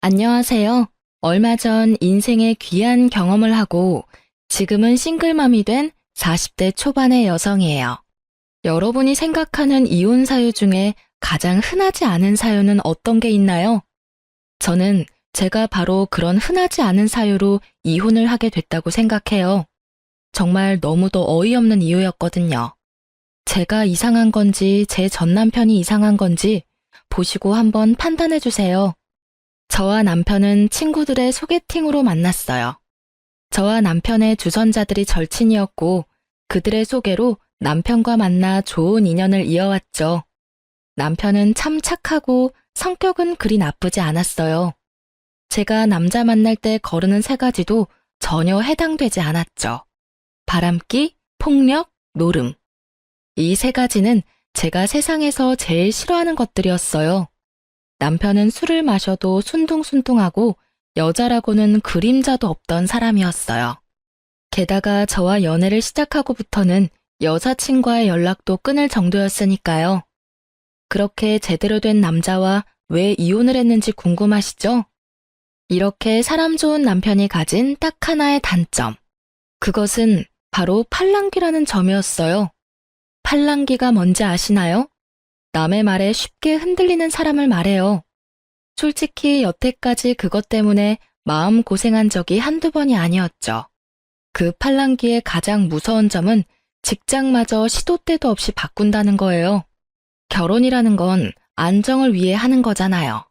안녕하세요. 얼마 전 인생의 귀한 경험을 하고 지금은 싱글맘이 된 40대 초반의 여성이에요. 여러분이 생각하는 이혼 사유 중에 가장 흔하지 않은 사유는 어떤 게 있나요? 저는 제가 바로 그런 흔하지 않은 사유로 이혼을 하게 됐다고 생각해요. 정말 너무도 어이없는 이유였거든요. 제가 이상한 건지 제 전 남편이 이상한 건지 보시고 한번 판단해 주세요. 저와 남편은 친구들의 소개팅으로 만났어요. 저와 남편의 주선자들이 절친이었고 그들의 소개로 남편과 만나 좋은 인연을 이어왔죠. 남편은 참 착하고 성격은 그리 나쁘지 않았어요. 제가 남자 만날 때 거르는 세 가지도 전혀 해당되지 않았죠. 바람기, 폭력, 노름. 이 세 가지는 제가 세상에서 제일 싫어하는 것들이었어요. 남편은 술을 마셔도 순둥순둥하고 여자라고는 그림자도 없던 사람이었어요. 게다가 저와 연애를 시작하고부터는 여사친과의 연락도 끊을 정도였으니까요. 그렇게 제대로 된 남자와 왜 이혼을 했는지 궁금하시죠? 이렇게 사람 좋은 남편이 가진 딱 하나의 단점. 그것은 바로 팔랑귀라는 점이었어요. 팔랑귀가 뭔지 아시나요? 남의 말에 쉽게 흔들리는 사람을 말해요. 솔직히 여태까지 그것 때문에 마음 고생한 적이 한두 번이 아니었죠. 그 팔랑귀의 가장 무서운 점은 직장마저 시도 때도 없이 바꾼다는 거예요. 결혼이라는 건 안정을 위해 하는 거잖아요.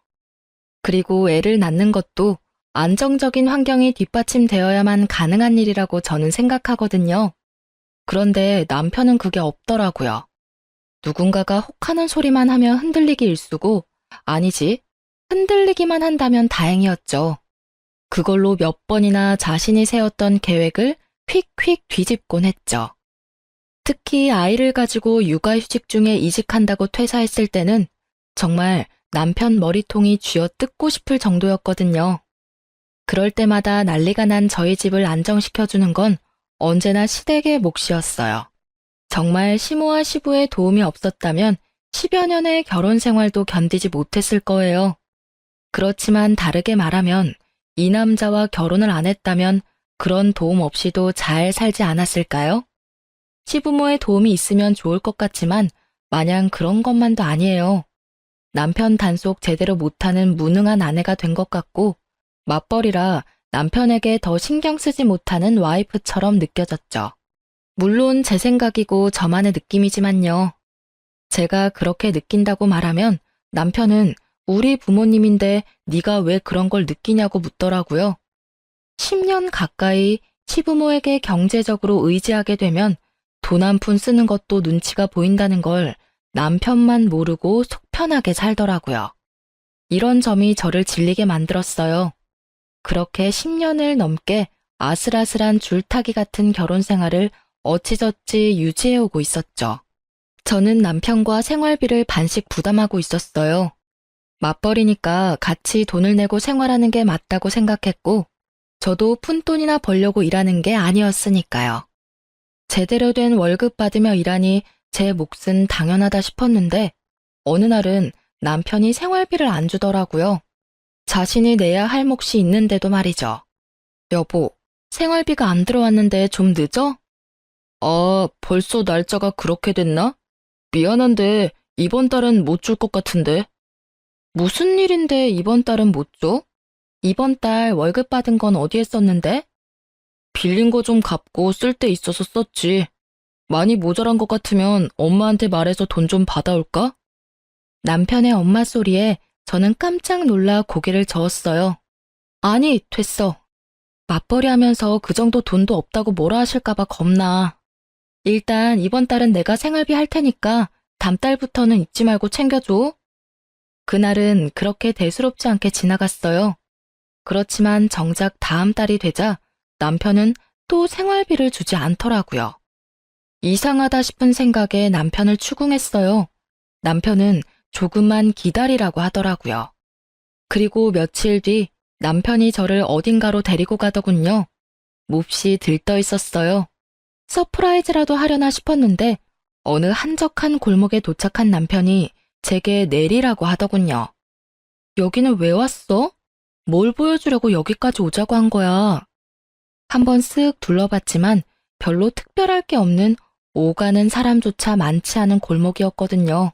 그리고 애를 낳는 것도 안정적인 환경이 뒷받침되어야만 가능한 일이라고 저는 생각하거든요. 그런데 남편은 그게 없더라고요. 누군가가 혹하는 소리만 하면 흔들리기 일쑤고, 아니지, 흔들리기만 한다면 다행이었죠. 그걸로 몇 번이나 자신이 세웠던 계획을 휙휙 뒤집곤 했죠. 특히 아이를 가지고 육아휴직 중에 이직한다고 퇴사했을 때는 정말 남편 머리통이 쥐어뜯고 싶을 정도였거든요. 그럴 때마다 난리가 난 저희 집을 안정시켜주는 건 언제나 시댁의 몫이었어요. 정말 시모와 시부의 도움이 없었다면 10여 년의 결혼 생활도 견디지 못했을 거예요. 그렇지만 다르게 말하면 이 남자와 결혼을 안 했다면 그런 도움 없이도 잘 살지 않았을까요? 시부모의 도움이 있으면 좋을 것 같지만 마냥 그런 것만도 아니에요. 남편 단속 제대로 못하는 무능한 아내가 된 것 같고 맞벌이라 남편에게 더 신경 쓰지 못하는 와이프처럼 느껴졌죠. 물론 제 생각이고 저만의 느낌이지만요. 제가 그렇게 느낀다고 말하면 남편은 우리 부모님인데 네가 왜 그런 걸 느끼냐고 묻더라고요. 10년 가까이 시부모에게 경제적으로 의지하게 되면 돈 한 푼 쓰는 것도 눈치가 보인다는 걸 남편만 모르고 속 편하게 살더라고요. 이런 점이 저를 질리게 만들었어요. 그렇게 10년을 넘게 아슬아슬한 줄타기 같은 결혼 생활을 어찌저찌 유지해오고 있었죠. 저는 남편과 생활비를 반씩 부담하고 있었어요. 맞벌이니까 같이 돈을 내고 생활하는 게 맞다고 생각했고, 저도 푼돈이나 벌려고 일하는 게 아니었으니까요. 제대로 된 월급 받으며 일하니 제 몫은 당연하다 싶었는데, 어느 날은 남편이 생활비를 안 주더라고요. 자신이 내야 할 몫이 있는데도 말이죠. 여보, 생활비가 안 들어왔는데 좀 늦어? 아, 벌써 날짜가 그렇게 됐나? 미안한데 이번 달은 못 줄 것 같은데. 무슨 일인데 이번 달은 못 줘? 이번 달 월급 받은 건 어디에 썼는데? 빌린 거 좀 갚고 쓸 데 있어서 썼지. 많이 모자란 것 같으면 엄마한테 말해서 돈 좀 받아올까? 남편의 엄마 소리에 저는 깜짝 놀라 고개를 저었어요. 아니, 됐어. 맞벌이 하면서 그 정도 돈도 없다고 뭐라 하실까 봐 겁나. 일단 이번 달은 내가 생활비 할 테니까 다음 달부터는 잊지 말고 챙겨줘. 그날은 그렇게 대수롭지 않게 지나갔어요. 그렇지만 정작 다음 달이 되자 남편은 또 생활비를 주지 않더라고요. 이상하다 싶은 생각에 남편을 추궁했어요. 남편은 조금만 기다리라고 하더라고요. 그리고 며칠 뒤 남편이 저를 어딘가로 데리고 가더군요. 몹시 들떠 있었어요. 서프라이즈라도 하려나 싶었는데 어느 한적한 골목에 도착한 남편이 제게 내리라고 하더군요. 여기는 왜 왔어? 뭘 보여주려고 여기까지 오자고 한 거야? 한번 쓱 둘러봤지만 별로 특별할 게 없는 오가는 사람조차 많지 않은 골목이었거든요.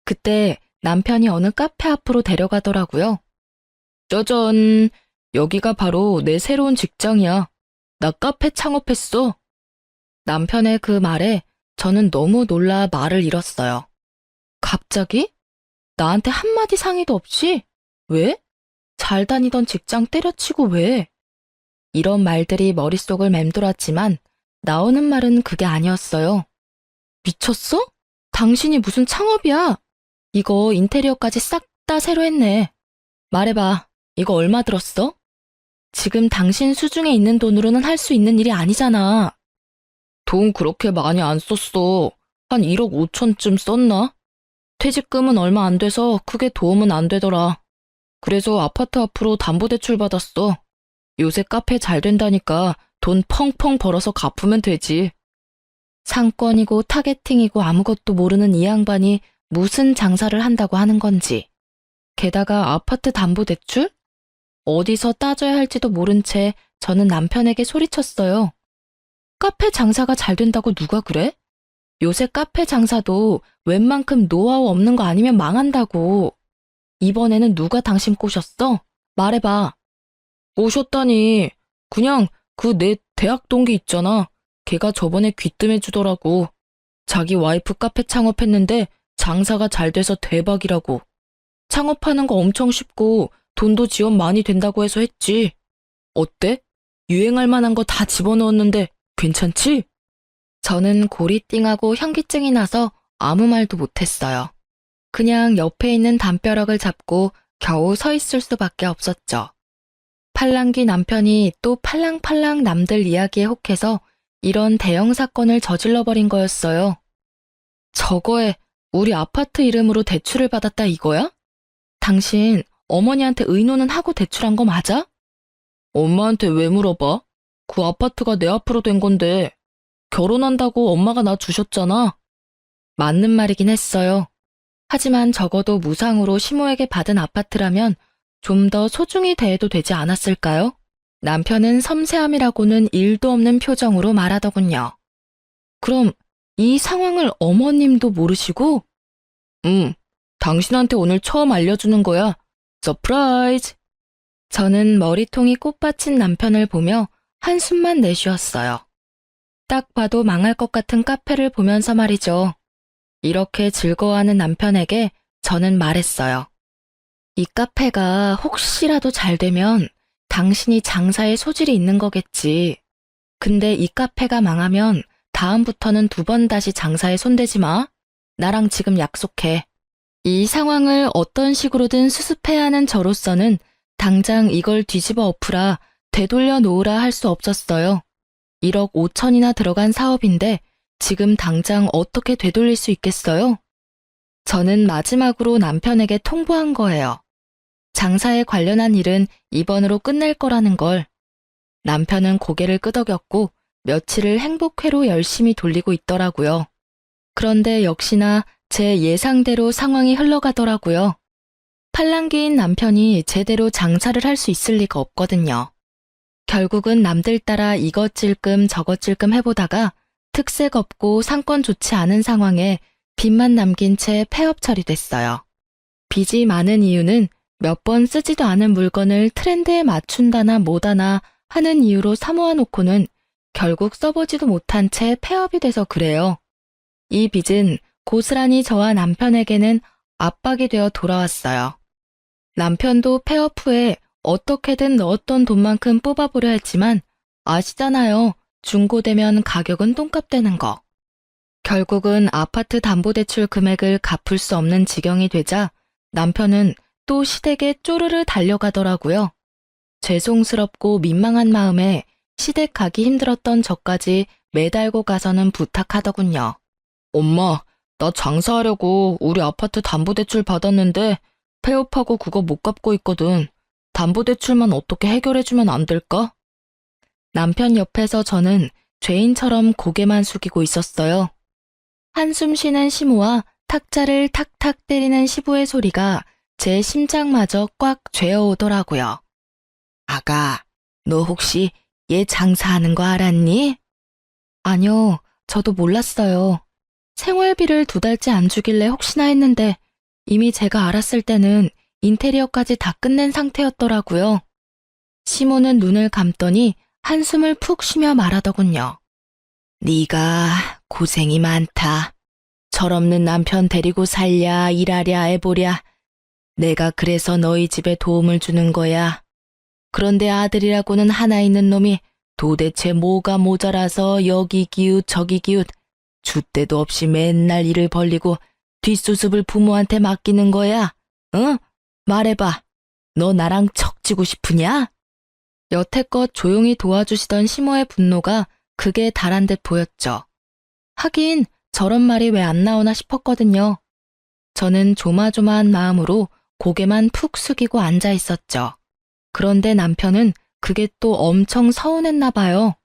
그때 남편이 어느 카페 앞으로 데려가더라고요. 짜잔, 여기가 바로 내 새로운 직장이야. 나 카페 창업했어. 남편의 그 말에 저는 너무 놀라 말을 잃었어요. 갑자기? 나한테 한마디 상의도 없이? 왜? 잘 다니던 직장 때려치고 왜? 이런 말들이 머릿속을 맴돌았지만 나오는 말은 그게 아니었어요. 미쳤어? 당신이 무슨 창업이야? 이거 인테리어까지 싹 다 새로 했네. 말해봐. 이거 얼마 들었어? 지금 당신 수중에 있는 돈으로는 할 수 있는 일이 아니잖아. 돈 그렇게 많이 안 썼어. 한 1억 5천쯤 썼나? 퇴직금은 얼마 안 돼서 크게 도움은 안 되더라. 그래서 아파트 앞으로 담보대출 받았어. 요새 카페 잘 된다니까 돈 펑펑 벌어서 갚으면 되지. 상권이고 타겟팅이고 아무것도 모르는 이 양반이 무슨 장사를 한다고 하는 건지. 게다가 아파트 담보대출? 어디서 따져야 할지도 모른 채 저는 남편에게 소리쳤어요. 카페 장사가 잘 된다고 누가 그래? 요새 카페 장사도 웬만큼 노하우 없는 거 아니면 망한다고. 이번에는 누가 당신 꼬셨어? 말해봐. 꼬셨다니. 그냥 그 내 대학 동기 있잖아. 걔가 저번에 귀뜸해주더라고. 자기 와이프 카페 창업했는데 장사가 잘 돼서 대박이라고. 창업하는 거 엄청 쉽고 돈도 지원 많이 된다고 해서 했지. 어때? 유행할 만한 거 다 집어넣었는데 괜찮지? 저는 고리띵하고 현기증이 나서 아무 말도 못했어요. 그냥 옆에 있는 담벼락을 잡고 겨우 서 있을 수밖에 없었죠. 팔랑귀 남편이 또 팔랑팔랑 남들 이야기에 혹해서 이런 대형 사건을 저질러버린 거였어요. 저거에 우리 아파트 이름으로 대출을 받았다 이거야? 당신 어머니한테 의논은 하고 대출한 거 맞아? 엄마한테 왜 물어봐? 그 아파트가 내 앞으로 된 건데 결혼한다고 엄마가 나 주셨잖아. 맞는 말이긴 했어요. 하지만 적어도 무상으로 시모에게 받은 아파트라면 좀 더 소중히 대해도 되지 않았을까요? 남편은 섬세함이라고는 일도 없는 표정으로 말하더군요. 그럼 이 상황을 어머님도 모르시고? 당신한테 오늘 처음 알려주는 거야. 서프라이즈! 저는 머리통이 꽃받친 남편을 보며 한숨만 내쉬었어요. 딱 봐도 망할 것 같은 카페를 보면서 말이죠. 이렇게 즐거워하는 남편에게 저는 말했어요. 이 카페가 혹시라도 잘 되면 당신이 장사에 소질이 있는 거겠지. 근데 이 카페가 망하면 다음부터는 2번 다시 장사에 손대지 마. 나랑 지금 약속해. 이 상황을 어떤 식으로든 수습해야 하는 저로서는 당장 이걸 뒤집어 엎으라, 되돌려 놓으라 할 수 없었어요. 1억 5천이나 들어간 사업인데 지금 당장 어떻게 되돌릴 수 있겠어요? 저는 마지막으로 남편에게 통보한 거예요. 장사에 관련한 일은 이번으로 끝낼 거라는 걸. 남편은 고개를 끄덕였고 며칠을 행복회로 열심히 돌리고 있더라고요. 그런데 역시나 제 예상대로 상황이 흘러가더라고요. 팔랑귀인 남편이 제대로 장사를 할 수 있을 리가 없거든요. 결국은 남들 따라 이것 찔끔 저것 찔끔 해보다가 특색 없고 상권 좋지 않은 상황에 빚만 남긴 채 폐업 처리됐어요. 빚이 많은 이유는 몇 번 쓰지도 않은 물건을 트렌드에 맞춘다나 뭐다나 하는 이유로 사모아놓고는 결국 써보지도 못한 채 폐업이 돼서 그래요. 이 빚은 고스란히 저와 남편에게는 압박이 되어 돌아왔어요. 남편도 폐업 후에 어떻게든 넣었던 돈만큼 뽑아보려 했지만 아시잖아요. 중고되면 가격은 똥값 되는 거. 결국은 아파트 담보대출 금액을 갚을 수 없는 지경이 되자 남편은 또 시댁에 쪼르르 달려가더라고요. 죄송스럽고 민망한 마음에 시댁 가기 힘들었던 저까지 매달고 가서는 부탁하더군요. 엄마, 나 장사하려고 우리 아파트 담보대출 받았는데 폐업하고 그거 못 갚고 있거든. 담보대출만 어떻게 해결해주면 안 될까? 남편 옆에서 저는 죄인처럼 고개만 숙이고 있었어요. 한숨 쉬는 시모와 탁자를 탁탁 때리는 시부의 소리가 제 심장마저 꽉 죄어오더라고요. 아가, 너 혹시 얘 장사하는 거 알았니? 아니요, 저도 몰랐어요. 생활비를 2달째 안 주길래 혹시나 했는데 이미 제가 알았을 때는 인테리어까지 다 끝낸 상태였더라고요. 시모는 눈을 감더니 한숨을 푹 쉬며 말하더군요. 네가 고생이 많다. 철없는 남편 데리고 살랴, 일하랴, 애보랴. 내가 그래서 너희 집에 도움을 주는 거야. 그런데 아들이라고는 하나 있는 놈이 도대체 뭐가 모자라서 여기 기웃 저기 기웃 줏대도 없이 맨날 일을 벌리고 뒷수습을 부모한테 맡기는 거야. 응? 말해봐. 너 나랑 척지고 싶으냐? 여태껏 조용히 도와주시던 시모의 분노가 극에 달한 듯 보였죠. 하긴 저런 말이 왜 안 나오나 싶었거든요. 저는 조마조마한 마음으로 고개만 푹 숙이고 앉아 있었죠. 그런데 남편은 그게 또 엄청 서운했나 봐요.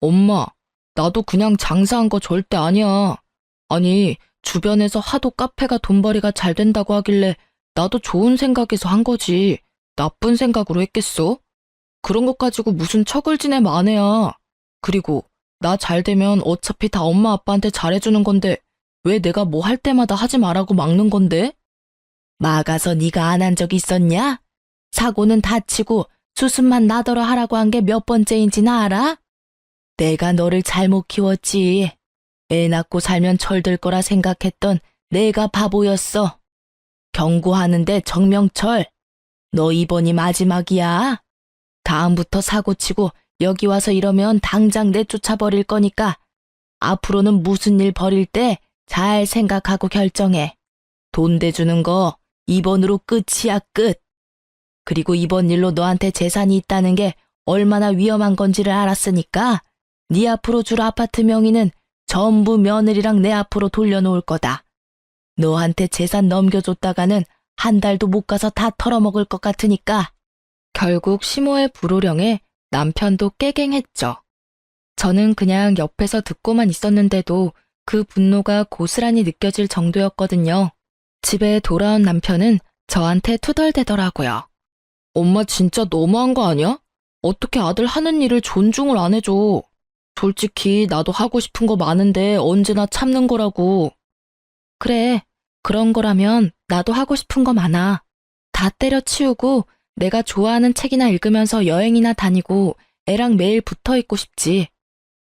엄마, 나도 그냥 장사한 거 절대 아니야. 아니, 주변에서 하도 카페가 돈벌이가 잘 된다고 하길래 나도 좋은 생각에서 한 거지. 나쁜 생각으로 했겠어? 그런 것 가지고 무슨 척을 지내 마네야. 그리고 나 잘 되면 어차피 다 엄마 아빠한테 잘해주는 건데 왜 내가 뭐 할 때마다 하지 말라고 막는 건데? 막아서 네가 안 한 적 있었냐? 사고는 다치고 수습만 나더러 하라고 한 게 몇 번째인지나 알아? 내가 너를 잘못 키웠지. 애 낳고 살면 철들 거라 생각했던 내가 바보였어. 경고하는데 정명철, 너 이번이 마지막이야. 다음부터 사고치고 여기 와서 이러면 당장 내쫓아버릴 거니까 앞으로는 무슨 일 벌일 때 잘 생각하고 결정해. 돈 대주는 거 이번으로 끝이야, 끝. 그리고 이번 일로 너한테 재산이 있다는 게 얼마나 위험한 건지를 알았으니까 네 앞으로 줄 아파트 명의는 전부 며느리랑 내 앞으로 돌려놓을 거다. 너한테 재산 넘겨줬다가는 한 달도 못 가서 다 털어먹을 것 같으니까. 결국 시모의 불호령에 남편도 깨갱했죠. 저는 그냥 옆에서 듣고만 있었는데도 그 분노가 고스란히 느껴질 정도였거든요. 집에 돌아온 남편은 저한테 투덜대더라고요. 엄마 진짜 너무한 거 아니야? 어떻게 아들 하는 일을 존중을 안 해줘. 솔직히 나도 하고 싶은 거 많은데 언제나 참는 거라고. 그래, 그런 거라면 나도 하고 싶은 거 많아. 다 때려치우고 내가 좋아하는 책이나 읽으면서 여행이나 다니고 애랑 매일 붙어 있고 싶지.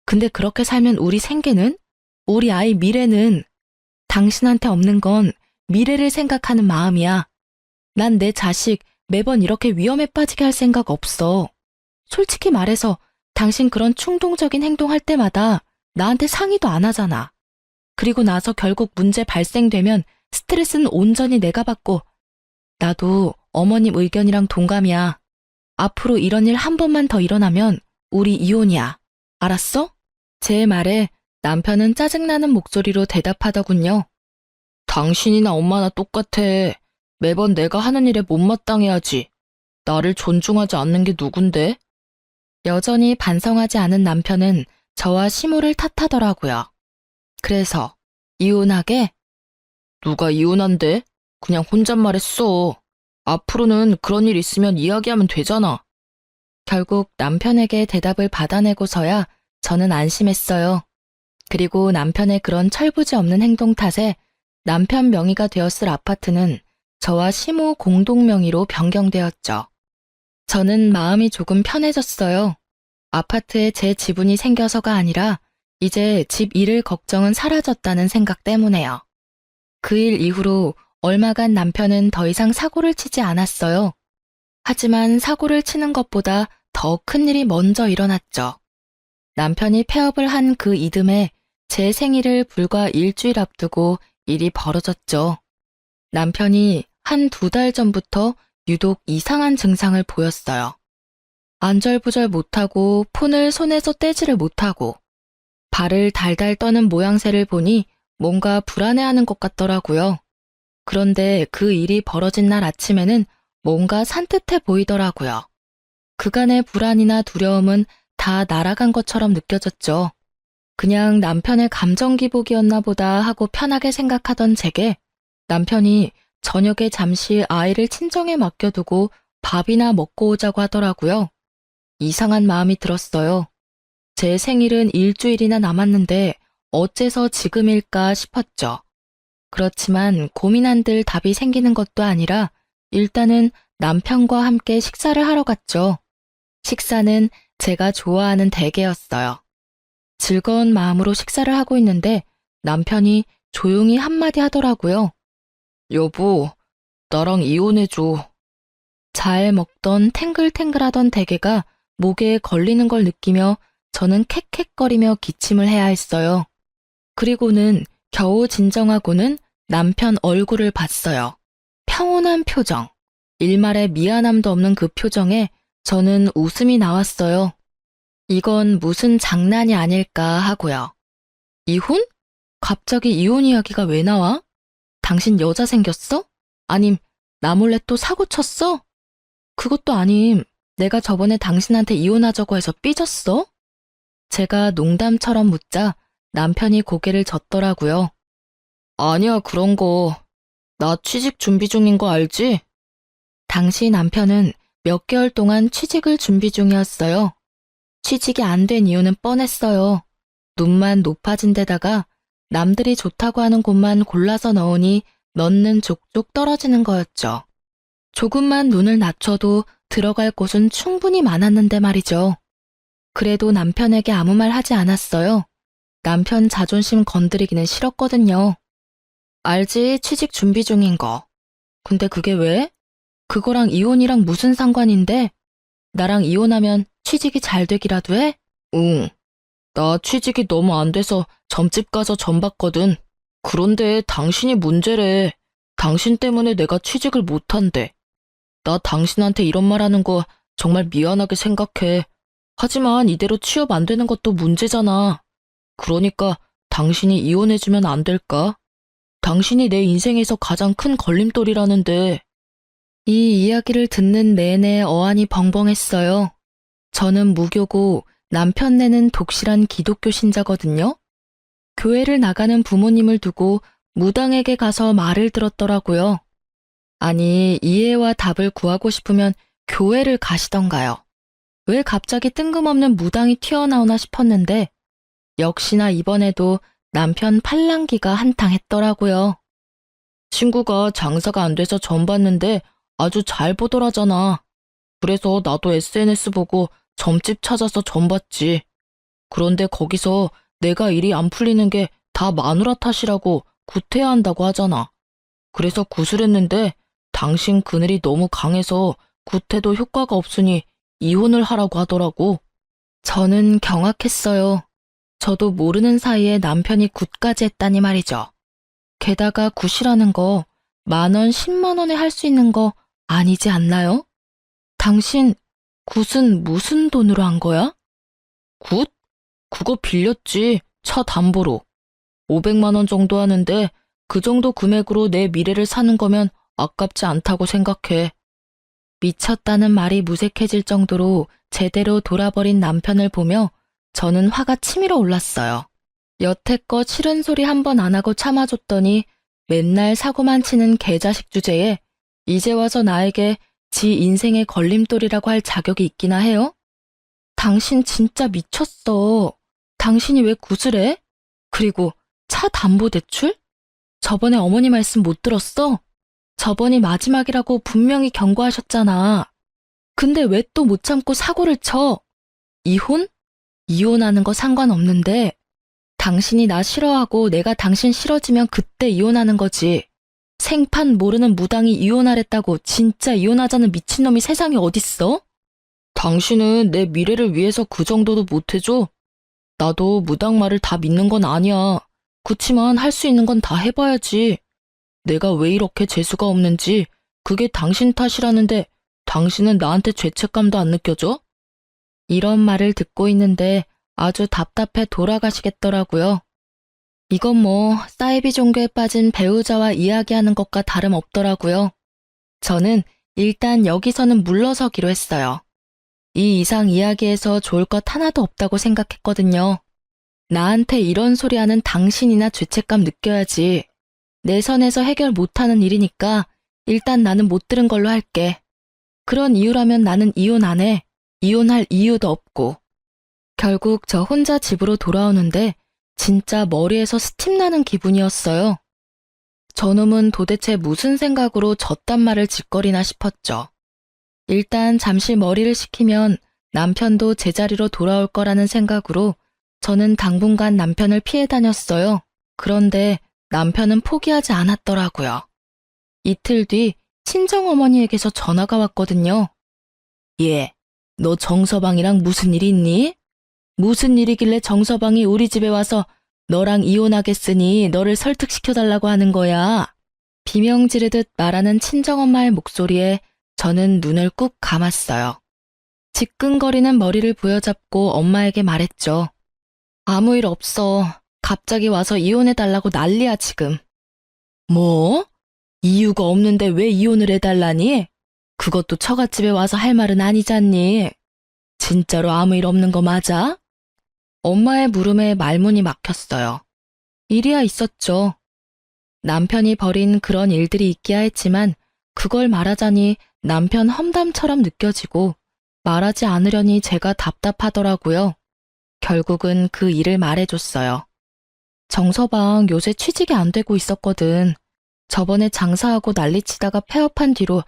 근데 그렇게 살면 우리 생계는? 우리 아이 미래는? 당신한테 없는 건 미래를 생각하는 마음이야. 난 내 자식 매번 이렇게 위험에 빠지게 할 생각 없어. 솔직히 말해서 당신 그런 충동적인 행동할 때마다 나한테 상의도 안 하잖아. 그리고 나서 결국 문제 발생되면 스트레스는 온전히 내가 받고. 나도 어머님 의견이랑 동감이야. 앞으로 이런 일 한 번만 더 일어나면 우리 이혼이야. 알았어? 제 말에 남편은 짜증나는 목소리로 대답하더군요. 당신이나 엄마나 똑같아. 매번 내가 하는 일에 못마땅해야지. 나를 존중하지 않는 게 누군데? 여전히 반성하지 않은 남편은 저와 시모를 탓하더라고요. 그래서 이혼하게? 누가 이혼한대? 그냥 혼잣말했어. 앞으로는 그런 일 있으면 이야기하면 되잖아. 결국 남편에게 대답을 받아내고서야 저는 안심했어요. 그리고 남편의 그런 철부지 없는 행동 탓에 남편 명의가 되었을 아파트는 저와 시모 공동 명의로 변경되었죠. 저는 마음이 조금 편해졌어요. 아파트에 제 지분이 생겨서가 아니라 이제 집 잃을 걱정은 사라졌다는 생각 때문에요. 그 일 이후로 얼마간 남편은 더 이상 사고를 치지 않았어요. 하지만 사고를 치는 것보다 더 큰 일이 먼저 일어났죠. 남편이 폐업을 한 그 이듬해 제 생일을 불과 일주일 앞두고 일이 벌어졌죠. 남편이 한 2달 전부터 유독 이상한 증상을 보였어요. 안절부절 못하고 폰을 손에서 떼지를 못하고 발을 달달 떠는 모양새를 보니 뭔가 불안해하는 것 같더라고요. 그런데 그 일이 벌어진 날 아침에는 뭔가 산뜻해 보이더라고요. 그간의 불안이나 두려움은 다 날아간 것처럼 느껴졌죠. 그냥 남편의 감정 기복이었나 보다 하고 편하게 생각하던 제게 남편이 저녁에 잠시 아이를 친정에 맡겨두고 밥이나 먹고 오자고 하더라고요. 이상한 마음이 들었어요. 제 생일은 일주일이나 남았는데 어째서 지금일까 싶었죠. 그렇지만 고민 한들 답이 생기는 것도 아니라 일단은 남편과 함께 식사를 하러 갔죠. 식사는 제가 좋아하는 대게였어요. 즐거운 마음으로 식사를 하고 있는데 남편이 조용히 한마디 하더라고요. 여보, 나랑 이혼해줘. 잘 먹던 탱글탱글하던 대게가 목에 걸리는 걸 느끼며 저는 캑캑거리며 기침을 해야 했어요. 그리고는 겨우 진정하고는 남편 얼굴을 봤어요. 평온한 표정, 일말의 미안함도 없는 그 표정에 저는 웃음이 나왔어요. 이건 무슨 장난이 아닐까 하고요. 이혼? 갑자기 이혼 이야기가 왜 나와? 당신 여자 생겼어? 아님 나 몰래 또 사고 쳤어? 그것도 아님 내가 저번에 당신한테 이혼하자고 해서 삐졌어? 제가 농담처럼 묻자 남편이 고개를 젓더라고요. 아니야, 그런 거. 나 취직 준비 중인 거 알지? 당시 남편은 몇 개월 동안 취직을 준비 중이었어요. 취직이 안 된 이유는 뻔했어요. 눈만 높아진 데다가 남들이 좋다고 하는 곳만 골라서 넣으니 넣는 족족 떨어지는 거였죠. 조금만 눈을 낮춰도 들어갈 곳은 충분히 많았는데 말이죠. 그래도 남편에게 아무 말 하지 않았어요. 남편 자존심 건드리기는 싫었거든요. 알지, 취직 준비 중인 거. 근데 그게 왜? 그거랑 이혼이랑 무슨 상관인데? 나랑 이혼하면 취직이 잘 되기라도 해? 응. 나 취직이 너무 안 돼서 점집 가서 점 봤거든. 그런데 당신이 문제래. 당신 때문에 내가 취직을 못한대. 나 당신한테 이런 말 하는 거 정말 미안하게 생각해. 하지만 이대로 취업 안 되는 것도 문제잖아. 그러니까 당신이 이혼해주면 안 될까? 당신이 내 인생에서 가장 큰 걸림돌이라는데. 이 이야기를 듣는 내내 어안이 벙벙했어요. 저는 무교고 남편네는 독실한 기독교 신자거든요. 교회를 나가는 부모님을 두고 무당에게 가서 말을 들었더라고요. 아니, 이해와 답을 구하고 싶으면 교회를 가시던가요. 왜 갑자기 뜬금없는 무당이 튀어나오나 싶었는데 역시나 이번에도 남편 팔랑귀가 한탕했더라고요. 친구가 장사가 안 돼서 점 봤는데 아주 잘 보더라잖아. 그래서 나도 SNS 보고 점집 찾아서 점 봤지. 그런데 거기서 내가 일이 안 풀리는 게 다 마누라 탓이라고 구태야 한다고 하잖아. 그래서 구슬했는데 당신 그늘이 너무 강해서 구태도 효과가 없으니 이혼을 하라고 하더라고. 저는 경악했어요. 저도 모르는 사이에 남편이 굿까지 했다니 말이죠. 게다가 굿이라는 거 10,000원, 100,000원에 할 수 있는 거 아니지 않나요? 당신 굿은 무슨 돈으로 한 거야? 굿? 그거 빌렸지. 차 담보로. 500만 원 정도 하는데 그 정도 금액으로 내 미래를 사는 거면 아깝지 않다고 생각해. 미쳤다는 말이 무색해질 정도로 제대로 돌아버린 남편을 보며 저는 화가 치밀어 올랐어요. 여태껏 싫은 소리 한 번 안 하고 참아줬더니 맨날 사고만 치는 개자식 주제에 이제 와서 나에게 지 인생의 걸림돌이라고 할 자격이 있기나 해요? 당신 진짜 미쳤어. 당신이 왜 구슬해? 그리고 차 담보대출? 저번에 어머니 말씀 못 들었어? 저번이 마지막이라고 분명히 경고하셨잖아. 근데 왜 또 못 참고 사고를 쳐? 이혼? 이혼하는 거 상관없는데 당신이 나 싫어하고 내가 당신 싫어지면 그때 이혼하는 거지. 생판 모르는 무당이 이혼하랬다고 진짜 이혼하자는 미친놈이 세상에 어딨어? 당신은 내 미래를 위해서 그 정도도 못해줘? 나도 무당 말을 다 믿는 건 아니야. 그치만 할 수 있는 건 다 해봐야지. 내가 왜 이렇게 재수가 없는지 그게 당신 탓이라는데 당신은 나한테 죄책감도 안 느껴져? 이런 말을 듣고 있는데 아주 답답해 돌아가시겠더라고요. 이건 뭐 사이비 종교에 빠진 배우자와 이야기하는 것과 다름없더라고요. 저는 일단 여기서는 물러서기로 했어요. 이 이상 이야기해서 좋을 것 하나도 없다고 생각했거든요. 나한테 이런 소리 하는 당신이나 죄책감 느껴야지. 내 선에서 해결 못하는 일이니까 일단 나는 못 들은 걸로 할게. 그런 이유라면 나는 이혼 안 해. 이혼할 이유도 없고. 결국 저 혼자 집으로 돌아오는데 진짜 머리에서 스팀 나는 기분이었어요. 저놈은 도대체 무슨 생각으로 저딴 말을 짓거리나 싶었죠. 일단 잠시 머리를 식히면 남편도 제자리로 돌아올 거라는 생각으로 저는 당분간 남편을 피해 다녔어요. 그런데 남편은 포기하지 않았더라고요. 이틀 뒤 친정어머니에게서 전화가 왔거든요. 얘, 너 정서방이랑 무슨 일 있니? 무슨 일이길래 정서방이 우리 집에 와서 너랑 이혼하겠으니 너를 설득시켜달라고 하는 거야. 비명 지르듯 말하는 친정엄마의 목소리에 저는 눈을 꾹 감았어요. 지끈거리는 머리를 부여잡고 엄마에게 말했죠. 아무 일 없어. 갑자기 와서 이혼해달라고 난리야 지금. 뭐? 이유가 없는데 왜 이혼을 해달라니? 그것도 처갓집에 와서 할 말은 아니잖니. 진짜로 아무 일 없는 거 맞아? 엄마의 물음에 말문이 막혔어요. 일이야 있었죠. 남편이 벌인 그런 일들이 있기야 했지만 그걸 말하자니 남편 험담처럼 느껴지고 말하지 않으려니 제가 답답하더라고요. 결국은 그 일을 말해줬어요. 정서방 요새 취직이 안 되고 있었거든. 저번에 장사하고 난리치다가 폐업한 뒤로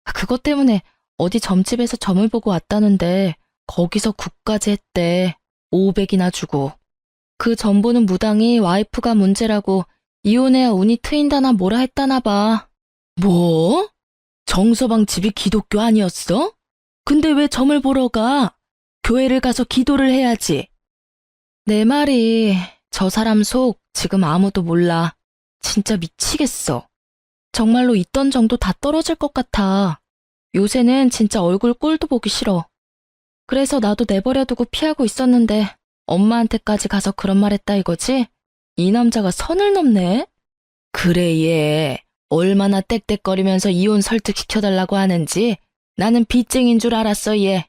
그것 때문에 어디 점집에서 점을 보고 왔다는데 거기서 국까지 했대. 500이나 주고. 그 점 보는 무당이 와이프가 문제라고 이혼해야 운이 트인다나 뭐라 했다나 봐. 뭐? 정서방 집이 기독교 아니었어? 근데 왜 점을 보러 가? 교회를 가서 기도를 해야지. 내 말이 저 사람 속 지금 아무도 몰라. 진짜 미치겠어. 정말로 있던 정도 다 떨어질 것 같아. 요새는 진짜 얼굴 꼴도 보기 싫어. 그래서 나도 내버려두고 피하고 있었는데 엄마한테까지 가서 그런 말 했다 이거지? 이 남자가 선을 넘네? 그래 얘 얼마나 떽떽거리면서 이혼 설득시켜달라고 하는지 나는 빚쟁인 줄 알았어 얘.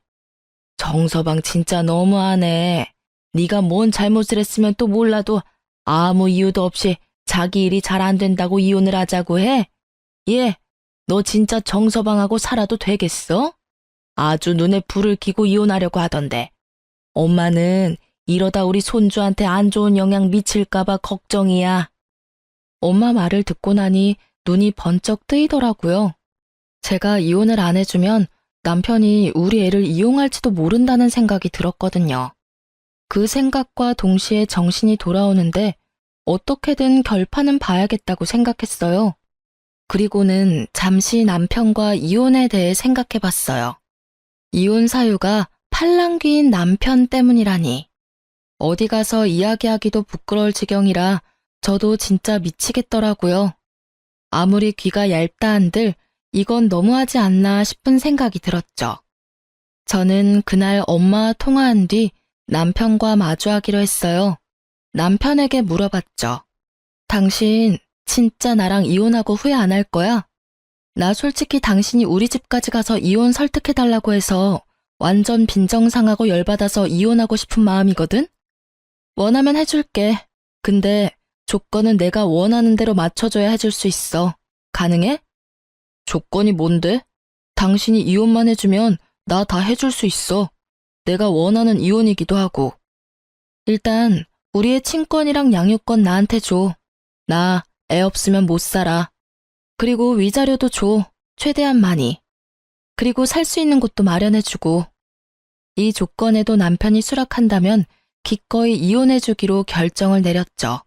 정서방 진짜 너무하네. 네가 뭔 잘못을 했으면 또 몰라도 아무 이유도 없이 자기 일이 잘 안 된다고 이혼을 하자고 해? 얘, 너 진짜 정서방하고 살아도 되겠어? 아주 눈에 불을 켜고 이혼하려고 하던데. 엄마는 이러다 우리 손주한테 안 좋은 영향 미칠까봐 걱정이야. 엄마 말을 듣고 나니 눈이 번쩍 뜨이더라고요. 제가 이혼을 안 해주면 남편이 우리 애를 이용할지도 모른다는 생각이 들었거든요. 그 생각과 동시에 정신이 돌아오는데 어떻게든 결판은 봐야겠다고 생각했어요. 그리고는 잠시 남편과 이혼에 대해 생각해봤어요. 이혼 사유가 팔랑귀인 남편 때문이라니. 어디 가서 이야기하기도 부끄러울 지경이라 저도 진짜 미치겠더라고요. 아무리 귀가 얇다 한들 이건 너무하지 않나 싶은 생각이 들었죠. 저는 그날 엄마와 통화한 뒤 남편과 마주하기로 했어요. 남편에게 물어봤죠. 당신 진짜 나랑 이혼하고 후회 안 할 거야? 나 솔직히 당신이 우리 집까지 가서 이혼 설득해달라고 해서 완전 빈정상하고 열받아서 이혼하고 싶은 마음이거든? 원하면 해줄게. 근데 조건은 내가 원하는 대로 맞춰줘야 해줄 수 있어. 가능해? 조건이 뭔데? 당신이 이혼만 해주면 나 다 해줄 수 있어. 내가 원하는 이혼이기도 하고. 일단 우리의 친권이랑 양육권 나한테 줘. 나 애 없으면 못 살아. 그리고 위자료도 줘. 최대한 많이. 그리고 살 수 있는 곳도 마련해주고. 이 조건에도 남편이 수락한다면 기꺼이 이혼해주기로 결정을 내렸죠.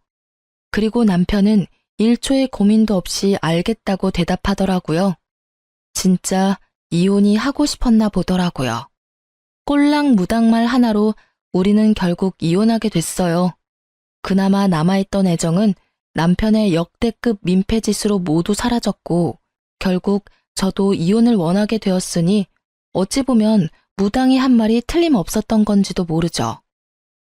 그리고 남편은 1초의 고민도 없이 알겠다고 대답하더라고요. 진짜 이혼이 하고 싶었나 보더라고요. 꼴랑무당말 하나로 우리는 결국 이혼하게 됐어요. 그나마 남아있던 애정은 남편의 역대급 민폐짓으로 모두 사라졌고 결국 저도 이혼을 원하게 되었으니 어찌 보면 무당이 한 말이 틀림없었던 건지도 모르죠.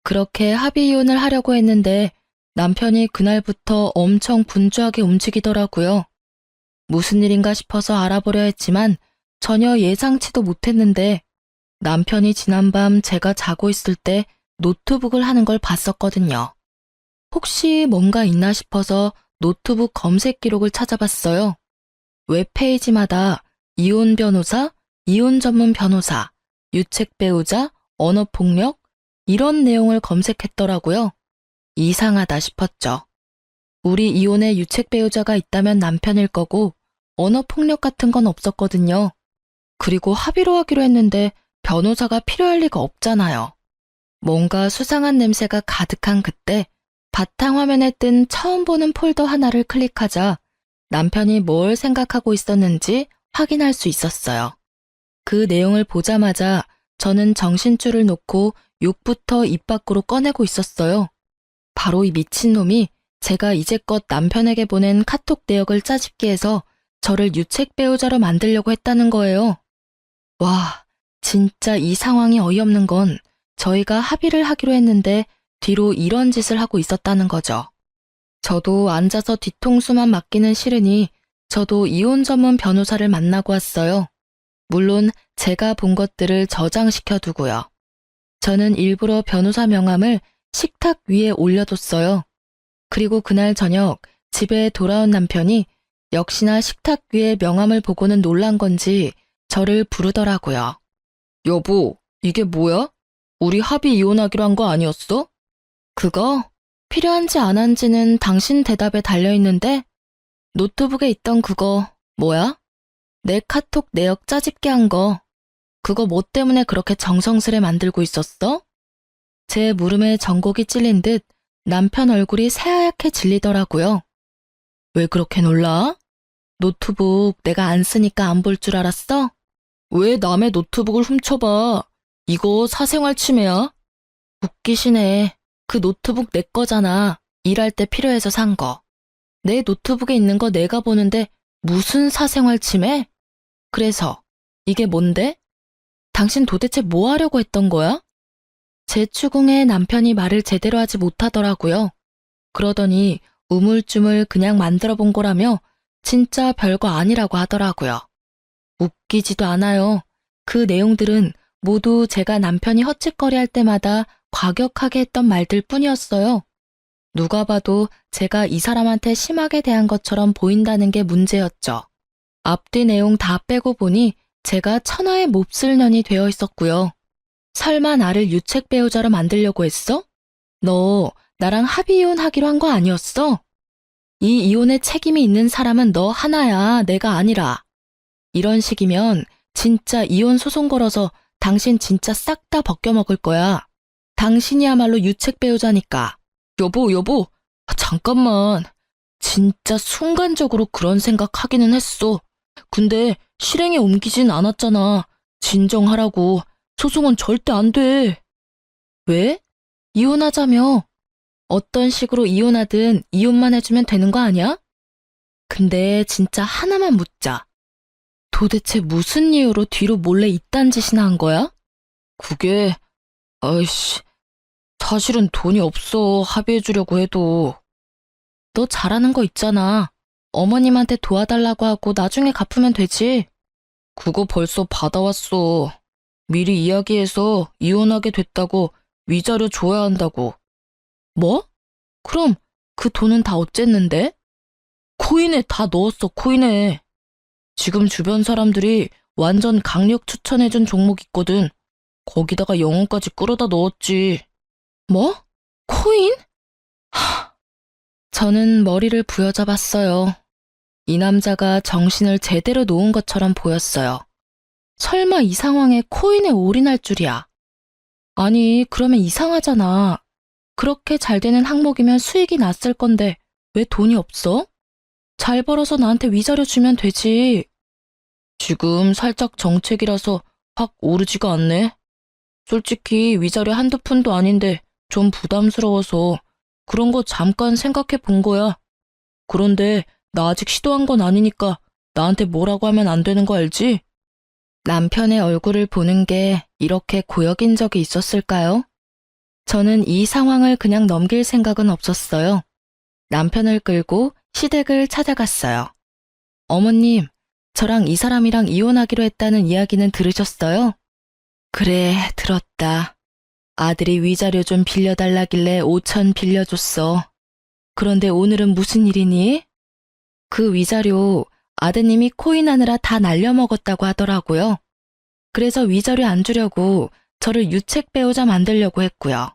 그렇게 합의 이혼을 하려고 했는데 남편이 그날부터 엄청 분주하게 움직이더라고요. 무슨 일인가 싶어서 알아보려 했지만 전혀 예상치도 못했는데 남편이 지난밤 제가 자고 있을 때 노트북을 하는 걸 봤었거든요. 혹시 뭔가 있나 싶어서 노트북 검색 기록을 찾아봤어요. 웹페이지마다 이혼 변호사, 이혼 전문 변호사, 유책 배우자, 언어폭력 이런 내용을 검색했더라고요. 이상하다 싶었죠. 우리 이혼에 유책 배우자가 있다면 남편일 거고 언어폭력 같은 건 없었거든요. 그리고 합의로 하기로 했는데 변호사가 필요할 리가 없잖아요. 뭔가 수상한 냄새가 가득한 그때 바탕화면에 뜬 처음 보는 폴더 하나를 클릭하자 남편이 뭘 생각하고 있었는지 확인할 수 있었어요. 그 내용을 보자마자 저는 정신줄을 놓고 욕부터 입 밖으로 꺼내고 있었어요. 바로 이 미친놈이 제가 이제껏 남편에게 보낸 카톡 내역을 짜집기 해서 저를 유책 배우자로 만들려고 했다는 거예요. 와, 진짜 이 상황이 어이없는 건 저희가 합의를 하기로 했는데 뒤로 이런 짓을 하고 있었다는 거죠. 저도 앉아서 뒤통수만 맞기는 싫으니 저도 이혼 전문 변호사를 만나고 왔어요. 물론 제가 본 것들을 저장시켜 두고요. 저는 일부러 변호사 명함을 식탁 위에 올려뒀어요. 그리고 그날 저녁 집에 돌아온 남편이 역시나 식탁 위에 명함을 보고는 놀란 건지 저를 부르더라고요. 여보, 이게 뭐야? 우리 합의 이혼하기로 한 거 아니었어? 그거 필요한지 안 한지는 당신 대답에 달려있는데 노트북에 있던 그거 뭐야? 내 카톡 내역 짜집게 한 거. 그거 뭐 때문에 그렇게 정성스레 만들고 있었어? 제 물음에 전곡이 찔린 듯 남편 얼굴이 새하얗게 질리더라고요. 왜 그렇게 놀라? 노트북 내가 안 쓰니까 안 볼 줄 알았어? 왜 남의 노트북을 훔쳐봐? 이거 사생활 침해야? 웃기시네. 그 노트북 내 거잖아. 일할 때 필요해서 산 거. 내 노트북에 있는 거 내가 보는데 무슨 사생활 침해? 그래서 이게 뭔데? 당신 도대체 뭐 하려고 했던 거야? 제 추궁에 남편이 말을 제대로 하지 못하더라고요. 그러더니 우물쭈물 그냥 만들어 본 거라며 진짜 별거 아니라고 하더라고요. 웃기지도 않아요. 그 내용들은 모두 제가 남편이 헛짓거리 할 때마다 과격하게 했던 말들 뿐이었어요. 누가 봐도 제가 이 사람한테 심하게 대한 것처럼 보인다는 게 문제였죠. 앞뒤 내용 다 빼고 보니 제가 천하의 몹쓸 년이 되어 있었고요. 설마 나를 유책 배우자로 만들려고 했어? 너 나랑 합의 이혼하기로 한 거 아니었어? 이 이혼에 책임이 있는 사람은 너 하나야, 내가 아니라. 이런 식이면 진짜 이혼 소송 걸어서 당신 진짜 싹 다 벗겨먹을 거야. 당신이야말로 유책 배우자니까. 여보, 잠깐만. 진짜 순간적으로 그런 생각하기는 했어. 근데 실행에 옮기진 않았잖아. 진정하라고. 소송은 절대 안 돼. 왜? 이혼하자며. 어떤 식으로 이혼하든 이혼만 해주면 되는 거 아니야? 근데 진짜 하나만 묻자. 도대체 무슨 이유로 뒤로 몰래 이딴 짓이나 한 거야? 그게, 아이씨, 사실은 돈이 없어, 합의해주려고 해도. 너 잘하는 거 있잖아. 어머님한테 도와달라고 하고 나중에 갚으면 되지. 그거 벌써 받아왔어. 미리 이야기해서 이혼하게 됐다고 위자료 줘야 한다고. 뭐? 그럼 그 돈은 다 어쨌는데? 코인에 다 넣었어, 코인에. 지금 주변 사람들이 완전 강력 추천해준 종목 있거든. 거기다가 영혼까지 끌어다 넣었지. 뭐? 코인? 저는 머리를 부여잡았어요. 이 남자가 정신을 제대로 놓은 것처럼 보였어요. 설마 이 상황에 코인에 올인할 줄이야. 아니, 그러면 이상하잖아. 그렇게 잘 되는 항목이면 수익이 났을 건데 왜 돈이 없어? 잘 벌어서 나한테 위자료 주면 되지. 지금 살짝 정책이라서 확 오르지가 않네. 솔직히 위자료 한두 푼도 아닌데 좀 부담스러워서 그런 거 잠깐 생각해 본 거야. 그런데 나 아직 시도한 건 아니니까 나한테 뭐라고 하면 안 되는 거 알지? 남편의 얼굴을 보는 게 이렇게 고역인 적이 있었을까요? 저는 이 상황을 그냥 넘길 생각은 없었어요. 남편을 끌고 시댁을 찾아갔어요. 어머님, 저랑 이 사람이랑 이혼하기로 했다는 이야기는 들으셨어요? 그래, 들었다. 아들이 위자료 좀 빌려달라길래 5천 빌려줬어. 그런데 오늘은 무슨 일이니? 그 위자료 아드님이 코인 하느라 다 날려먹었다고 하더라고요. 그래서 위자료 안 주려고 저를 유책 배우자 만들려고 했고요.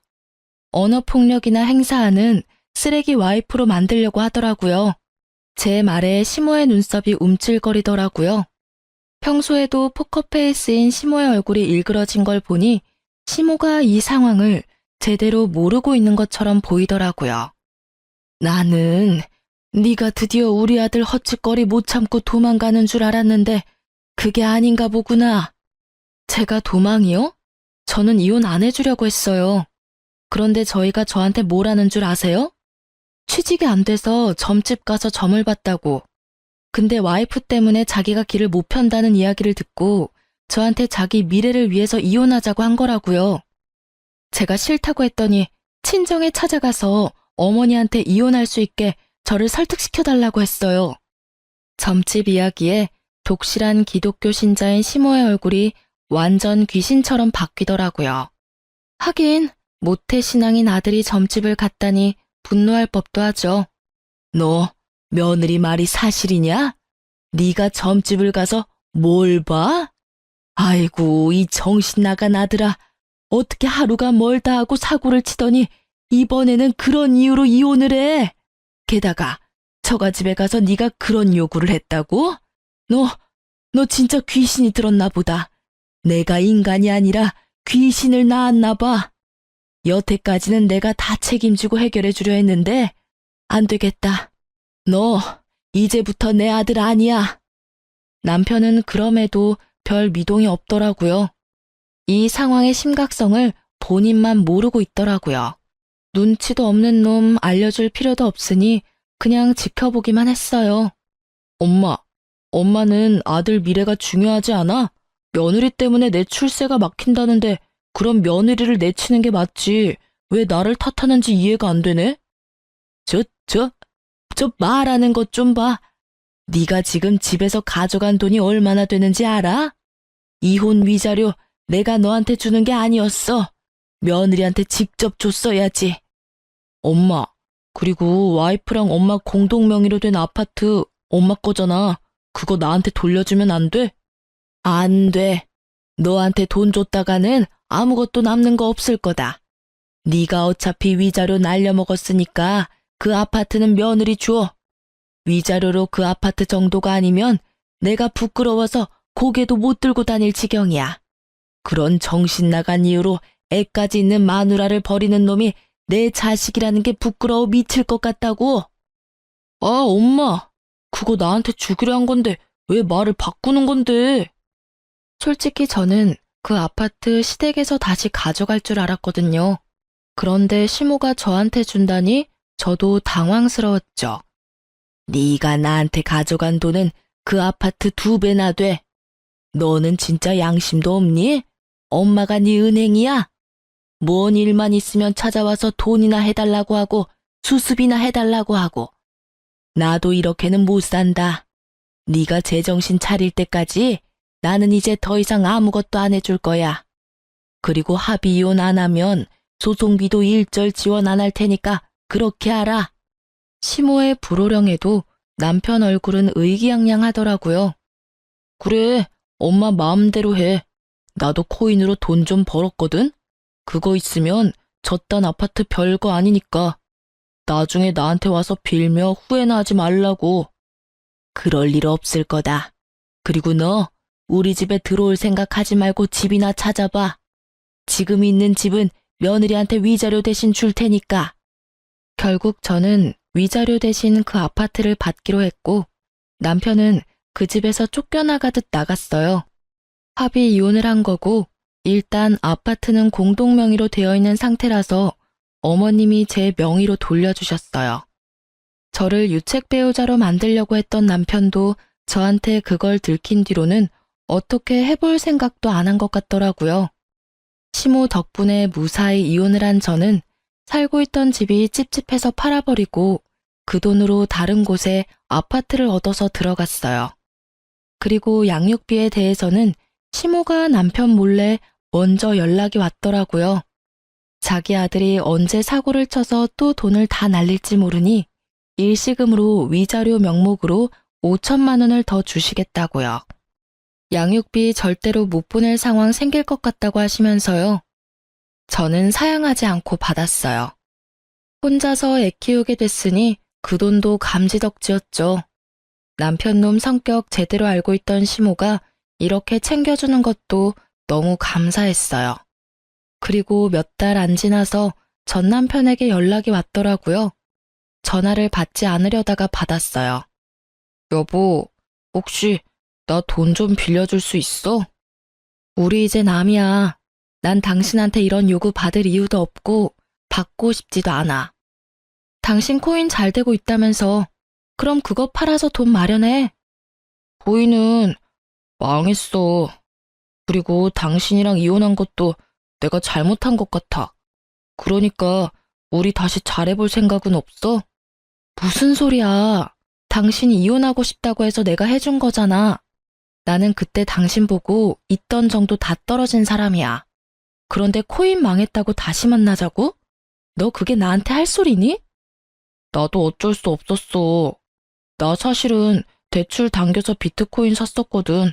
언어폭력이나 행사하는 쓰레기 와이프로 만들려고 하더라고요. 제 말에 시모의 눈썹이 움찔거리더라고요. 평소에도 포커페이스인 시모의 얼굴이 일그러진 걸 보니 시모가 이 상황을 제대로 모르고 있는 것처럼 보이더라고요. 나는 네가 드디어 우리 아들 헛짓거리 못 참고 도망가는 줄 알았는데 그게 아닌가 보구나. 제가 도망이요? 저는 이혼 안 해주려고 했어요. 그런데 저희가 저한테 뭘 하는 줄 아세요? 취직이 안 돼서 점집 가서 점을 봤다고. 근데 와이프 때문에 자기가 길을 못 편다는 이야기를 듣고 저한테 자기 미래를 위해서 이혼하자고 한 거라고요. 제가 싫다고 했더니 친정에 찾아가서 어머니한테 이혼할 수 있게 저를 설득시켜달라고 했어요. 점집 이야기에 독실한 기독교 신자인 시모의 얼굴이 완전 귀신처럼 바뀌더라고요. 하긴 모태신앙인 아들이 점집을 갔다니 분노할 법도 하죠. 너 며느리 말이 사실이냐? 네가 점집을 가서 뭘 봐? 아이고 이 정신 나간 아들아. 어떻게 하루가 멀다 하고 사고를 치더니 이번에는 그런 이유로 이혼을 해. 게다가 처가집에 가서 네가 그런 요구를 했다고? 너 진짜 귀신이 들었나 보다. 내가 인간이 아니라 귀신을 낳았나 봐. 여태까지는 내가 다 책임지고 해결해 주려 했는데 안 되겠다. 너 이제부터 내 아들 아니야. 남편은 그럼에도 별 미동이 없더라고요. 이 상황의 심각성을 본인만 모르고 있더라고요. 눈치도 없는 놈 알려줄 필요도 없으니 그냥 지켜보기만 했어요. 엄마는 아들 미래가 중요하지 않아? 며느리 때문에 내 출세가 막힌다는데 그럼 며느리를 내치는 게 맞지. 왜 나를 탓하는지 이해가 안 되네? 저 말하는 것 좀 봐. 네가 지금 집에서 가져간 돈이 얼마나 되는지 알아? 이혼 위자료 내가 너한테 주는 게 아니었어. 며느리한테 직접 줬어야지. 엄마, 그리고 와이프랑 엄마 공동 명의로 된 아파트 엄마 거잖아. 그거 나한테 돌려주면 안 돼? 안 돼. 너한테 돈 줬다가는 아무것도 남는 거 없을 거다. 네가 어차피 위자료 날려먹었으니까 그 아파트는 며느리 줘. 위자료로 그 아파트 정도가 아니면 내가 부끄러워서 고개도 못 들고 다닐 지경이야. 그런 정신 나간 이유로 애까지 있는 마누라를 버리는 놈이 내 자식이라는 게 부끄러워 미칠 것 같다고. 아, 엄마. 그거 나한테 주기로 한 건데 왜 말을 바꾸는 건데? 솔직히 저는 그 아파트 시댁에서 다시 가져갈 줄 알았거든요. 그런데 시모가 저한테 준다니 저도 당황스러웠죠. 네가 나한테 가져간 돈은 그 아파트 2배나 돼. 너는 진짜 양심도 없니? 엄마가 네 은행이야? 뭔 일만 있으면 찾아와서 돈이나 해달라고 하고 수습이나 해달라고 하고. 나도 이렇게는 못 산다. 네가 제정신 차릴 때까지 나는 이제 더 이상 아무것도 안 해줄 거야. 그리고 합의 이혼 안 하면 소송비도 일절 지원 안 할 테니까 그렇게 알아. 시모의 불호령에도 남편 얼굴은 의기양양하더라고요. 그래, 엄마 마음대로 해. 나도 코인으로 돈 좀 벌었거든? 그거 있으면 저딴 아파트 별거 아니니까. 나중에 나한테 와서 빌며 후회나 하지 말라고. 그럴 일 없을 거다. 그리고 너 우리 집에 들어올 생각하지 말고 집이나 찾아봐. 지금 있는 집은 며느리한테 위자료 대신 줄 테니까. 결국 저는 위자료 대신 그 아파트를 받기로 했고 남편은 그 집에서 쫓겨나가듯 나갔어요. 합의 이혼을 한 거고 일단 아파트는 공동 명의로 되어 있는 상태라서 어머님이 제 명의로 돌려주셨어요. 저를 유책 배우자로 만들려고 했던 남편도 저한테 그걸 들킨 뒤로는 어떻게 해볼 생각도 안 한 것 같더라고요. 시모 덕분에 무사히 이혼을 한 저는 살고 있던 집이 찝찝해서 팔아버리고 그 돈으로 다른 곳에 아파트를 얻어서 들어갔어요. 그리고 양육비에 대해서는 시모가 남편 몰래 먼저 연락이 왔더라고요. 자기 아들이 언제 사고를 쳐서 또 돈을 다 날릴지 모르니 일시금으로 위자료 명목으로 5천만 원을 더 주시겠다고요. 양육비 절대로 못 보낼 상황 생길 것 같다고 하시면서요. 저는 사양하지 않고 받았어요. 혼자서 애 키우게 됐으니 그 돈도 감지덕지였죠. 남편놈 성격 제대로 알고 있던 시모가 이렇게 챙겨주는 것도 너무 감사했어요. 그리고 몇 달 안 지나서 전 남편에게 연락이 왔더라고요. 전화를 받지 않으려다가 받았어요. 여보, 혹시 나 돈 좀 빌려줄 수 있어? 우리 이제 남이야. 난 당신한테 이런 요구 받을 이유도 없고 받고 싶지도 않아. 당신 코인 잘 되고 있다면서 그럼 그거 팔아서 돈 마련해. 코인은 망했어. 그리고 당신이랑 이혼한 것도 내가 잘못한 것 같아. 그러니까 우리 다시 잘해볼 생각은 없어? 무슨 소리야. 당신이 이혼하고 싶다고 해서 내가 해준 거잖아. 나는 그때 당신 보고 있던 정도 다 떨어진 사람이야. 그런데 코인 망했다고 다시 만나자고? 너 그게 나한테 할 소리니? 나도 어쩔 수 없었어. 나 사실은 대출 당겨서 비트코인 샀었거든.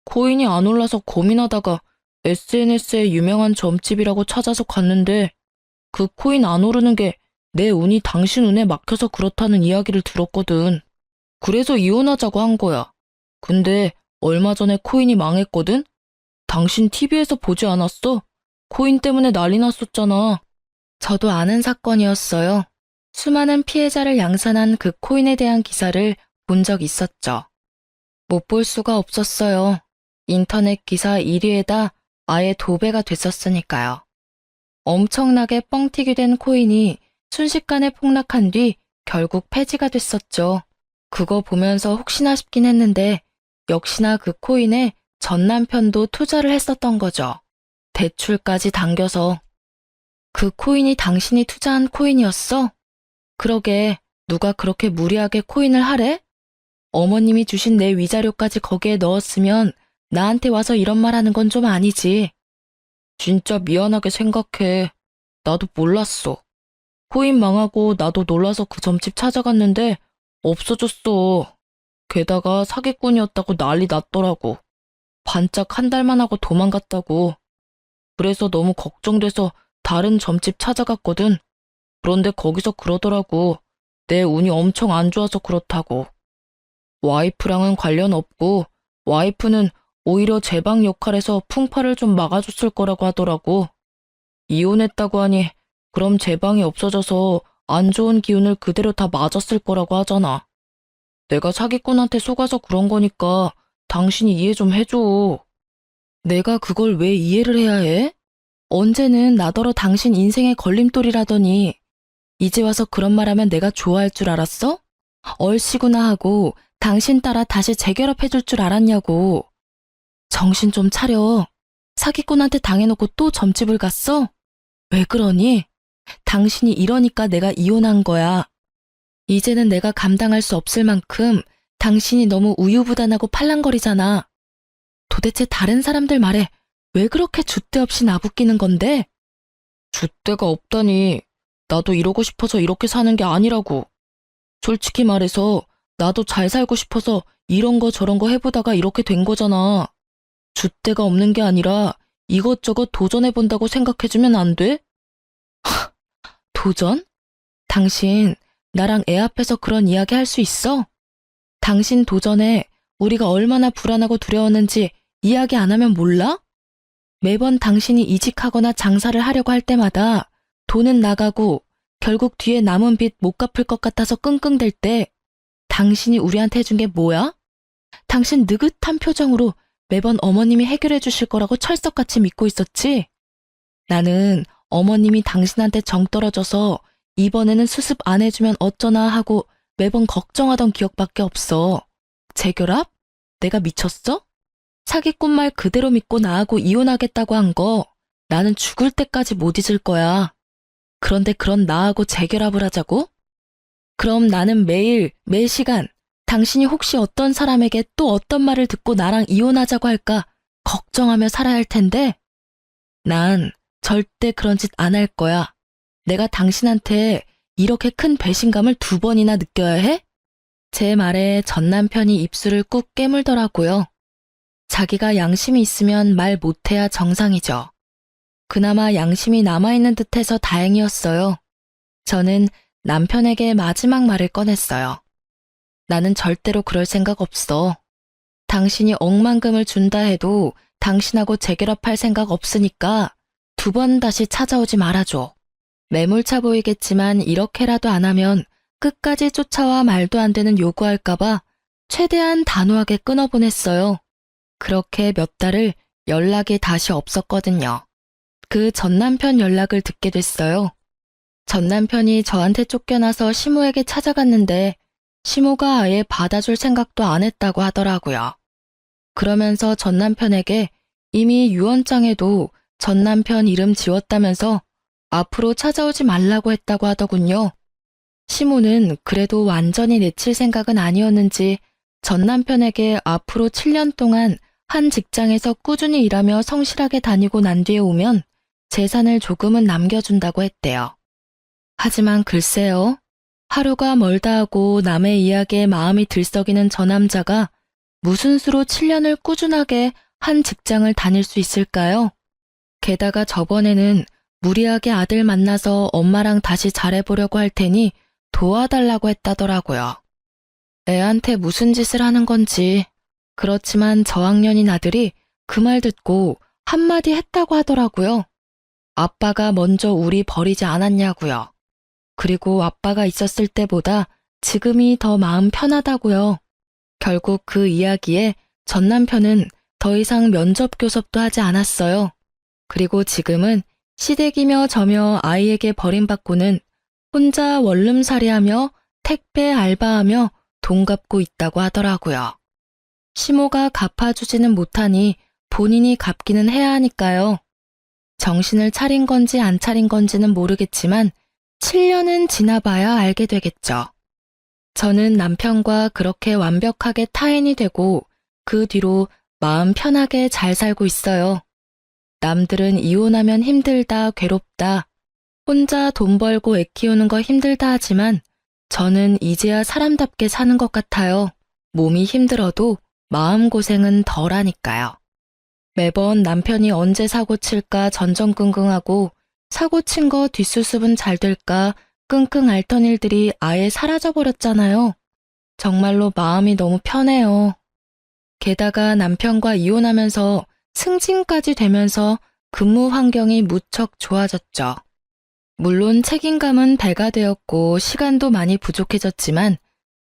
코인이 안 올라서 고민하다가 SNS에 유명한 점집이라고 찾아서 갔는데 그 코인 안 오르는 게 내 운이 당신 운에 막혀서 그렇다는 이야기를 들었거든. 그래서 이혼하자고 한 거야. 근데 얼마 전에 코인이 망했거든? 당신 TV에서 보지 않았어? 코인 때문에 난리 났었잖아. 저도 아는 사건이었어요. 수많은 피해자를 양산한 그 코인에 대한 기사를 본 적 있었죠. 못 볼 수가 없었어요. 인터넷 기사 1위에다 아예 도배가 됐었으니까요. 엄청나게 뻥튀기 된 코인이 순식간에 폭락한 뒤 결국 폐지가 됐었죠. 그거 보면서 혹시나 싶긴 했는데 역시나 그 코인에 전 남편도 투자를 했었던 거죠. 대출까지 당겨서. 그 코인이 당신이 투자한 코인이었어? 그러게 누가 그렇게 무리하게 코인을 하래? 어머님이 주신 내 위자료까지 거기에 넣었으면 나한테 와서 이런 말 하는 건 좀 아니지. 진짜 미안하게 생각해. 나도 몰랐어. 코인 망하고 나도 놀라서 그 점집 찾아갔는데 없어졌어. 게다가 사기꾼이었다고 난리 났더라고. 반짝 한 달만 하고 도망갔다고. 그래서 너무 걱정돼서 다른 점집 찾아갔거든. 그런데 거기서 그러더라고. 내 운이 엄청 안 좋아서 그렇다고. 와이프랑은 관련 없고 와이프는 오히려 제 방 역할에서 풍파를 좀 막아줬을 거라고 하더라고. 이혼했다고 하니 그럼 제 방이 없어져서 안 좋은 기운을 그대로 다 맞았을 거라고 하잖아. 내가 사기꾼한테 속아서 그런 거니까 당신이 이해 좀 해줘. 내가 그걸 왜 이해를 해야 해? 언제는 나더러 당신 인생의 걸림돌이라더니 이제 와서 그런 말하면 내가 좋아할 줄 알았어? 얼씨구나 하고 당신 따라 다시 재결합해줄 줄 알았냐고. 정신 좀 차려. 사기꾼한테 당해놓고 또 점집을 갔어? 왜 그러니? 당신이 이러니까 내가 이혼한 거야. 이제는 내가 감당할 수 없을 만큼 당신이 너무 우유부단하고 팔랑거리잖아. 도대체 다른 사람들 말에 왜 그렇게 줏대 없이 나부끼는 건데? 줏대가 없다니. 나도 이러고 싶어서 이렇게 사는 게 아니라고. 솔직히 말해서 나도 잘 살고 싶어서 이런 거 저런 거 해보다가 이렇게 된 거잖아. 줏대가 없는 게 아니라 이것저것 도전해본다고 생각해주면 안 돼? 도전? 당신 나랑 애 앞에서 그런 이야기 할 수 있어? 당신 도전에 우리가 얼마나 불안하고 두려웠는지 이야기 안 하면 몰라? 매번 당신이 이직하거나 장사를 하려고 할 때마다 돈은 나가고 결국 뒤에 남은 빚 못 갚을 것 같아서 끙끙댈 때 당신이 우리한테 해준 게 뭐야? 당신 느긋한 표정으로 매번 어머님이 해결해 주실 거라고 철석같이 믿고 있었지? 나는 어머님이 당신한테 정 떨어져서 이번에는 수습 안 해주면 어쩌나 하고 매번 걱정하던 기억밖에 없어. 재결합? 내가 미쳤어? 사기꾼 말 그대로 믿고 나하고 이혼하겠다고 한 거 나는 죽을 때까지 못 잊을 거야. 그런데 그런 나하고 재결합을 하자고? 그럼 나는 매일, 매시간 당신이 혹시 어떤 사람에게 또 어떤 말을 듣고 나랑 이혼하자고 할까 걱정하며 살아야 할 텐데 난 절대 그런 짓 안 할 거야. 내가 당신한테 이렇게 큰 배신감을 2번이나 느껴야 해? 제 말에 전 남편이 입술을 꾹 깨물더라고요. 자기가 양심이 있으면 말 못해야 정상이죠. 그나마 양심이 남아있는 듯해서 다행이었어요. 저는 남편에게 마지막 말을 꺼냈어요. 나는 절대로 그럴 생각 없어. 당신이 억만금을 준다 해도 당신하고 재결합할 생각 없으니까 2번 다시 찾아오지 말아줘. 매몰차 보이겠지만 이렇게라도 안 하면 끝까지 쫓아와 말도 안 되는 요구할까봐 최대한 단호하게 끊어보냈어요. 그렇게 몇 달을 연락이 다시 없었거든요. 그 전 남편 연락을 듣게 됐어요. 전 남편이 저한테 쫓겨나서 시모에게 찾아갔는데 시모가 아예 받아줄 생각도 안 했다고 하더라고요. 그러면서 전 남편에게 이미 유언장에도 전 남편 이름 지웠다면서 앞으로 찾아오지 말라고 했다고 하더군요. 시모는 그래도 완전히 내칠 생각은 아니었는지 전 남편에게 앞으로 7년 동안 한 직장에서 꾸준히 일하며 성실하게 다니고 난 뒤에 오면 재산을 조금은 남겨준다고 했대요. 하지만 글쎄요. 하루가 멀다 하고 남의 이야기에 마음이 들썩이는 저 남자가 무슨 수로 7년을 꾸준하게 한 직장을 다닐 수 있을까요? 게다가 저번에는 무리하게 아들 만나서 엄마랑 다시 잘해보려고 할 테니 도와달라고 했다더라고요. 애한테 무슨 짓을 하는 건지. 그렇지만 저학년인 아들이 그 말 듣고 한마디 했다고 하더라고요. 아빠가 먼저 우리 버리지 않았냐고요. 그리고 아빠가 있었을 때보다 지금이 더 마음 편하다고요. 결국 그 이야기에 전 남편은 더 이상 면접 교섭도 하지 않았어요. 그리고 지금은 시댁이며 저며 아이에게 버림받고는 혼자 원룸살이하며 택배 알바하며 돈 갚고 있다고 하더라고요. 시모가 갚아주지는 못하니 본인이 갚기는 해야 하니까요. 정신을 차린 건지 안 차린 건지는 모르겠지만 7년은 지나봐야 알게 되겠죠. 저는 남편과 그렇게 완벽하게 타인이 되고 그 뒤로 마음 편하게 잘 살고 있어요. 남들은 이혼하면 힘들다, 괴롭다, 혼자 돈 벌고 애 키우는 거 힘들다 하지만 저는 이제야 사람답게 사는 것 같아요. 몸이 힘들어도 마음고생은 덜하니까요. 매번 남편이 언제 사고 칠까 전전긍긍하고 사고 친 거 뒷수습은 잘 될까 끙끙 앓던 일들이 아예 사라져버렸잖아요. 정말로 마음이 너무 편해요. 게다가 남편과 이혼하면서 승진까지 되면서 근무 환경이 무척 좋아졌죠. 물론 책임감은 배가 되었고 시간도 많이 부족해졌지만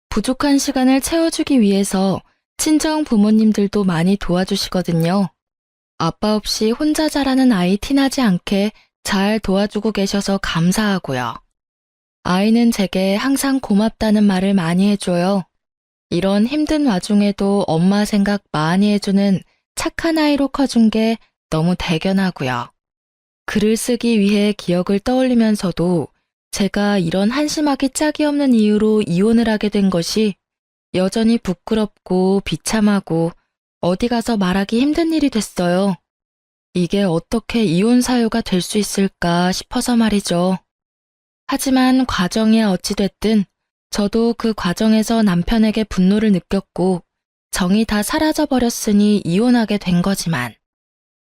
부족한 시간을 채워주기 위해서 친정 부모님들도 많이 도와주시거든요. 아빠 없이 혼자 자라는 아이 티나지 않게 잘 도와주고 계셔서 감사하고요. 아이는 제게 항상 고맙다는 말을 많이 해줘요. 이런 힘든 와중에도 엄마 생각 많이 해주는 착한 아이로 커준 게 너무 대견하고요. 글을 쓰기 위해 기억을 떠올리면서도 제가 이런 한심하기 짝이 없는 이유로 이혼을 하게 된 것이 여전히 부끄럽고 비참하고 어디 가서 말하기 힘든 일이 됐어요. 이게 어떻게 이혼 사유가 될 수 있을까 싶어서 말이죠. 하지만 과정이 어찌됐든 저도 그 과정에서 남편에게 분노를 느꼈고 정이 다 사라져버렸으니 이혼하게 된 거지만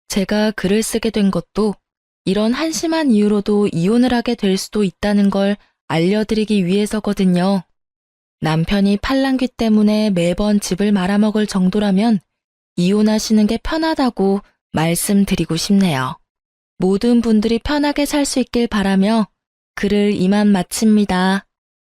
제가 글을 쓰게 된 것도 이런 한심한 이유로도 이혼을 하게 될 수도 있다는 걸 알려드리기 위해서거든요. 남편이 팔랑귀 때문에 매번 집을 말아먹을 정도라면 이혼하시는 게 편하다고 말씀드리고 싶네요. 모든 분들이 편하게 살 수 있길 바라며 글을 이만 마칩니다.